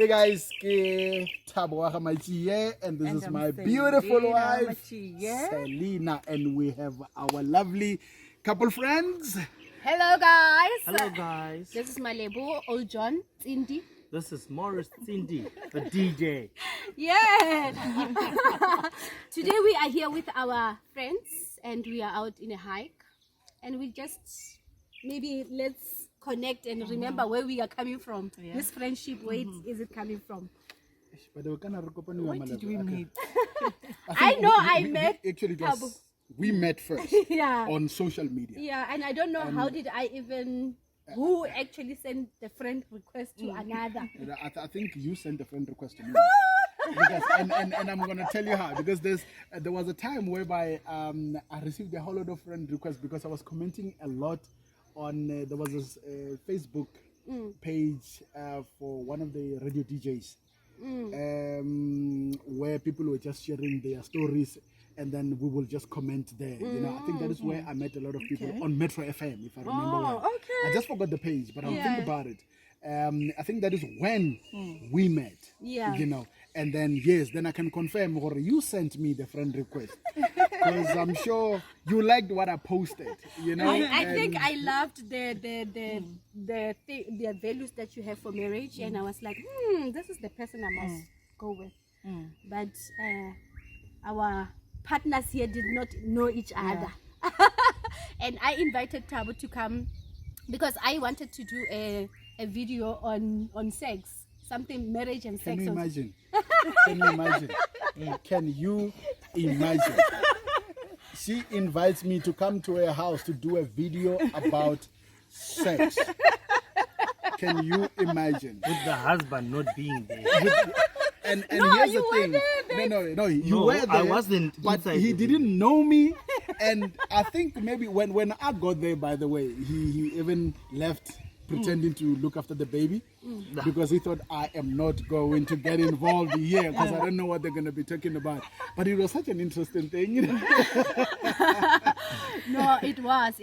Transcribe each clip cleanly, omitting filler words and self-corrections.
Hey guys, ke Thabo wa Gamachi here, and this is my beautiful wife, Selina, and we have our lovely couple friends. Hello guys. Hello guys. This is my label, Old John, Cindy. This is Morris Cindy, the DJ. Yeah. Today we are here with our friends and we are out in a hike, and we just maybe let's connect and remember where we are coming from. Yeah. This friendship, where is it coming from? Where did we meet? I know I met. Actually, we met first on social media. Yeah, and I don't know how did I even. Who actually sent the friend request to another? I think you sent a friend request to me. Because, and I'm going to tell you how. Because there was a time whereby I received a whole lot of friend requests because I was commenting a lot on, there was this Facebook page for one of the radio DJs where people were just sharing their stories, and then we will just comment there. You know, I think that is where I met a lot of people on Metro FM, if I remember well. I just forgot the page, but I'll think about it. I think that is when we met. You know, and then then I can confirm, or you sent me the friend request because I'm sure you liked what I posted. You know, I think I loved the values that you have for marriage, and I was like, this is the person I must go with. But our partners here did not know each other. And I invited Thabo to come because I wanted to do a video on sex, something marriage and sex. Can you imagine? Can you imagine? Can you imagine? She invites me to come to her house to do a video about sex. Can you imagine? With the husband not being there. And here's the thing. No, you were there. I wasn't. But he didn't know me. And I think maybe when I got there, by the way, he even left pretending to look after the baby because he thought I am not going to get involved here because I don't know what they're going to be talking about. But it was such an interesting thing. You know? No, it was.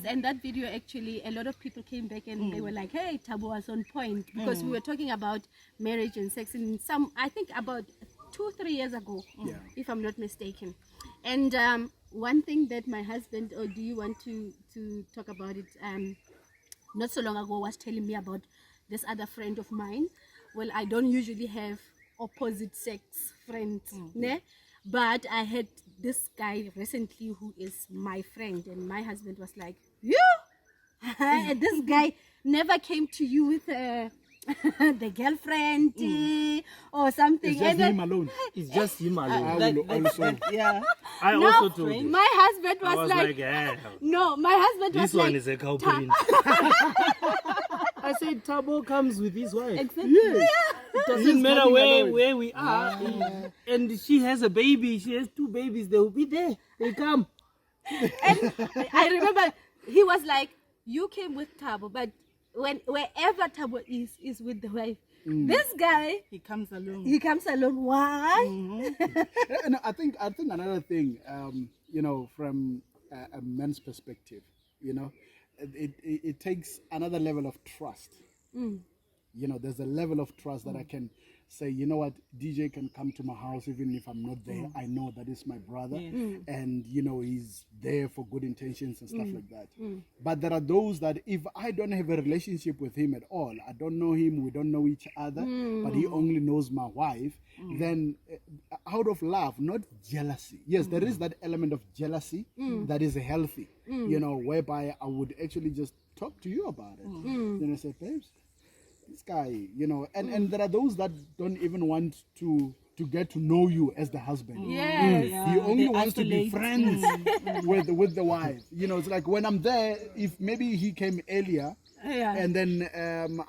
And that video, actually, a lot of people came back and they were like, hey, Thabo was on point because we were talking about marriage and sex in I think about 2-3 years ago, if I'm not mistaken. And one thing that my husband, or do you want to talk about it? Not so long ago was telling me about this other friend of mine. Well, I don't usually have opposite sex friends, but I had this guy recently who is my friend, and my husband was like, you? And this guy never came to you with the girlfriend or something. It's just him alone. It's just him alone. I will also. I also told you. My husband was like no, my husband was this like, one is a cow print. I said Thabo comes with his wife. Exactly. It doesn't matter where we are. And she has a baby. She has 2 babies. They will be there. They come. And I remember he was like, you came with Thabo, but wherever Thabo is with the wife. This guy, he comes alone. Why? No, I think another thing, you know, from a man's perspective, you know, it takes another level of trust. You know, there's a level of trust that I can say, you know what, DJ can come to my house even if I'm not there. I know that is my brother, and you know he's there for good intentions and stuff like that. But there are those that if I don't have a relationship with him at all, I don't know him, we don't know each other, but he only knows my wife, then out of love, not jealousy. Yes, there is that element of jealousy that is healthy, you know, whereby I would actually just talk to you about it. You know, say, babes, this guy, you know, and there are those that don't even want to get to know you as the husband. He only wants to be friends with the wife. You know, it's like when I'm there, if maybe he came earlier, and then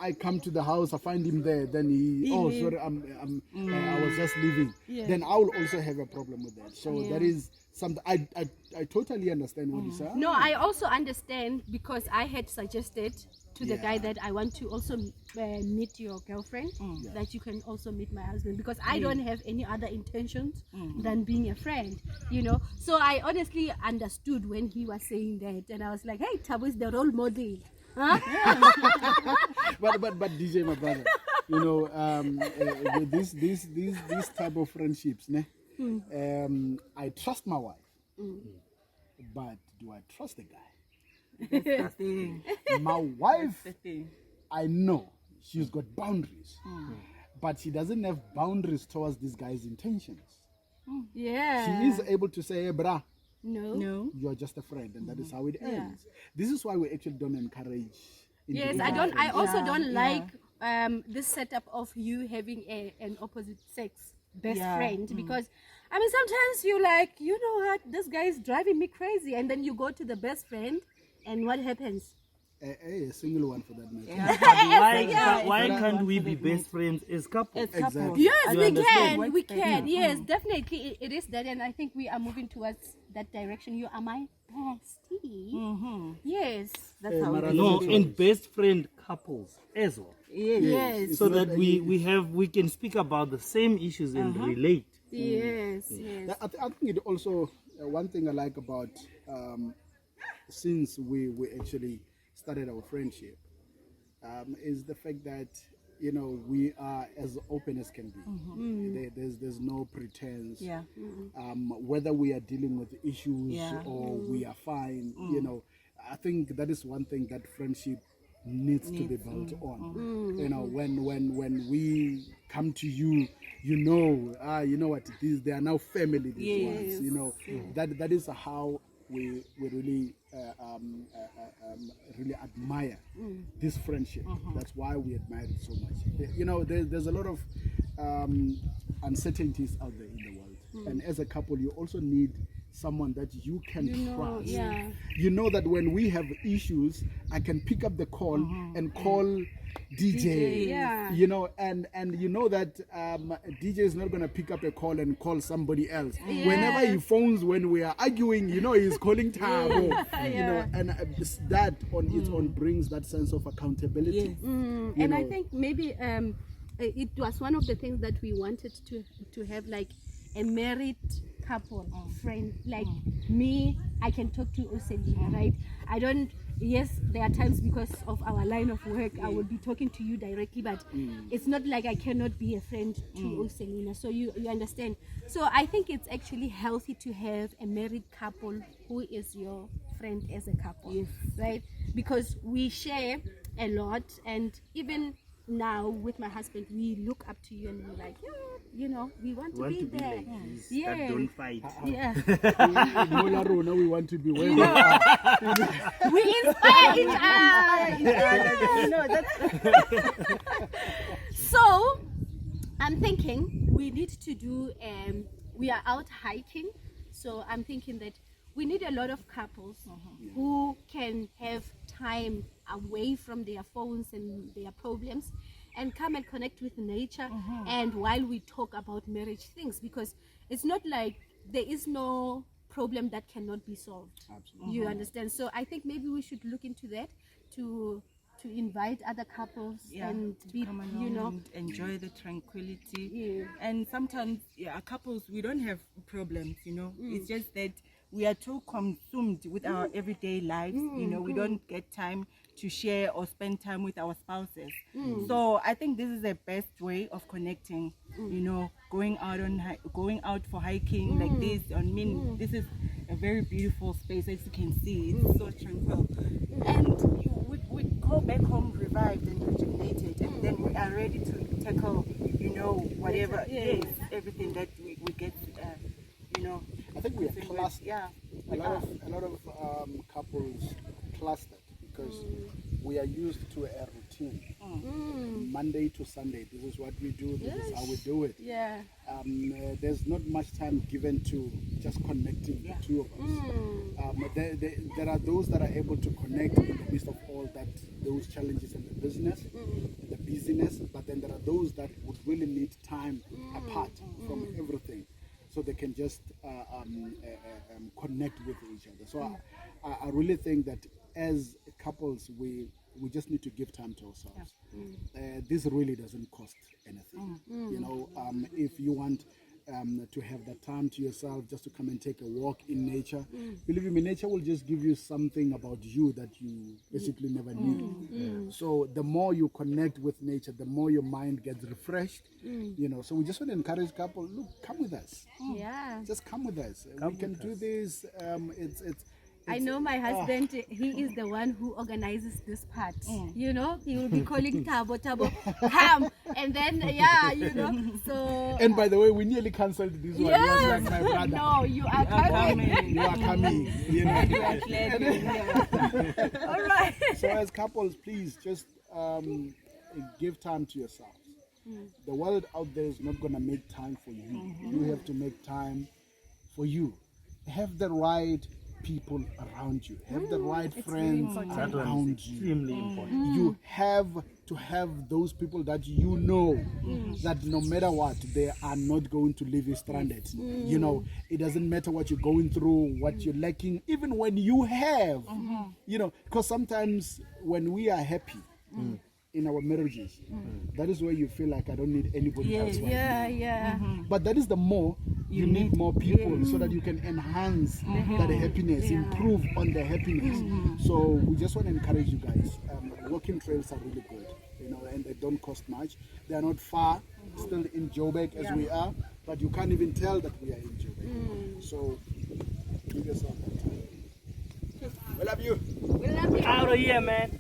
I come to the house, I find him there, then sorry, I was just leaving. Then I will also have a problem with that. So that is something I totally understand what you say. No, I also understand because I had suggested to the guy that I want to also meet your girlfriend, that you can also meet my husband, because I don't have any other intentions than being a friend, you know. So I honestly understood when he was saying that, and I was like, hey, Thabo is the role model. Huh? but DJ, my brother, you know, with this type of friendships, ne? I trust my wife, but do I trust the guy? That's the thing. My wife, The thing. I know she's got boundaries, but she doesn't have boundaries towards this guy's intentions. Yeah. She is able to say, hey, brah, No. No. you're just a friend, and that is how it ends. This is why we actually don't encourage. Yes, individual I don't. I friends. also Yeah, don't yeah. like this setup of you having an opposite sex best Yeah, friend because I mean sometimes you like, you know what, this guy is driving me crazy, and then you go to the best friend, and what happens? A single one for that matter. Yeah. Why Yeah. can't we For be that best friends as couples? As couples. Exactly. Yes, You we understand? can. We can. Yeah. Yes, definitely. It is that, and I think we are moving towards that direction. You are my bestie. Yes. That's how Mara, it No, is. and best friend couples as well, Yes. Yes. It's so not that any- we can speak about the same issues and relate. Yes. Yes. I think it also one thing I like about since we actually started our friendship is the fact that you know we are as open as can be. There's no pretense. Yeah. Whether we are dealing with issues Yeah. or we are fine, you know, I think that is one thing that friendship needs to be built on. You know, when we come to you, you know what, they are now family. These ones, you know, that is how we really really admire this friendship. That's why we admire it so much. You know, there's a lot of uncertainties out there in the world, and as a couple, you also need someone that you can trust. yeah. You know that when we have issues, I can pick up the call and call DJ. Yeah. You know, and you know that DJ is not gonna pick up a call and call somebody else. Whenever he phones when we are arguing, you know, he's calling Tabo. You know, and that on its own brings that sense of accountability. Yes. You And I know. think maybe it was one of the things that we wanted to have, like a married couple friend. Like me, I can talk to Oselina, right? I don't. Yes, there are times because of our line of work, I will be talking to you directly, but it's not like I cannot be a friend to Oselina. So you understand. So I think it's actually healthy to have a married couple who is your friend as a couple, Yes. right? Because we share a lot, and even now with my husband, we look up to you and we're like, yeah, you know, we want to be there. like this, Yeah. that don't fight. Yeah. In Molaro, now we want to be where we are. We inspire each other. You know, that's So I'm thinking we need to do we are out hiking, so I'm thinking that we need a lot of couples who can have time away from their phones and their problems and come and connect with nature, and while we talk about marriage things, because it's not like there is no problem that cannot be solved. Absolutely. You understand? So I think maybe we should look into that to invite other couples and be, come along you know, and enjoy the tranquility. Yeah. And sometimes, couples, we don't have problems, you know. It's just that we are too consumed with our everyday lives. You know, we don't get time to share or spend time with our spouses. So I think this is the best way of connecting. You know, going out for hiking like this. I mean, this is a very beautiful space, as you can see. It's so tranquil, and we go back home revived and rejuvenated, and then we are ready to tackle, you know, whatever everything that we get, you know. I think we are facing with. clustered. Yeah, A lot of couples clustered because we are used to a routine. Monday to Sunday, this is what we do. This is how we do it. yeah. There's not much time given to just connecting the two of us. There are those that are able to connect in the midst of all those challenges in the business, the busyness, but then there are those that would really need time apart from everything, so they can just connect with each other. So I really think that as couples, we just need to give time to ourselves. This really doesn't cost anything. You know, if you want to have that time to yourself, just to come and take a walk in nature. Believe me, nature will just give you something about you that you basically never knew. So the more you connect with nature, the more your mind gets refreshed. You know, so we just want to encourage couples, look, come with us. Yeah. Just come with us. We can do this. I know my husband, he is the one who organizes this part. You know, he will be calling Tabo, come. And then, yeah, you know, so. And by the way, we nearly cancelled this one. Yes. He was like my brother. No, you are coming. You are coming. You know. All right. So as couples, please just give time to yourselves. The world out there is not going to make time for you. You have to make time for you. Have the right people around you. Have the right friends around you. Extremely important. You have to have those people that you know that no matter what, they are not going to leave you stranded. You know, it doesn't matter what you're going through, what you're lacking, even when you have, you know, because sometimes when we are happy in our marriages, that is where you feel like I don't need anybody else. Right Yeah. But that is the more you need more people so that you can enhance that happiness, improve on the happiness. So we just want to encourage you guys. Walking trails are really good, you know, and they don't cost much. They are not far, still in Joburg as we are, but you can't even tell that we are in Joburg. So give yourself that time. We love you. We love you. Out of here, man.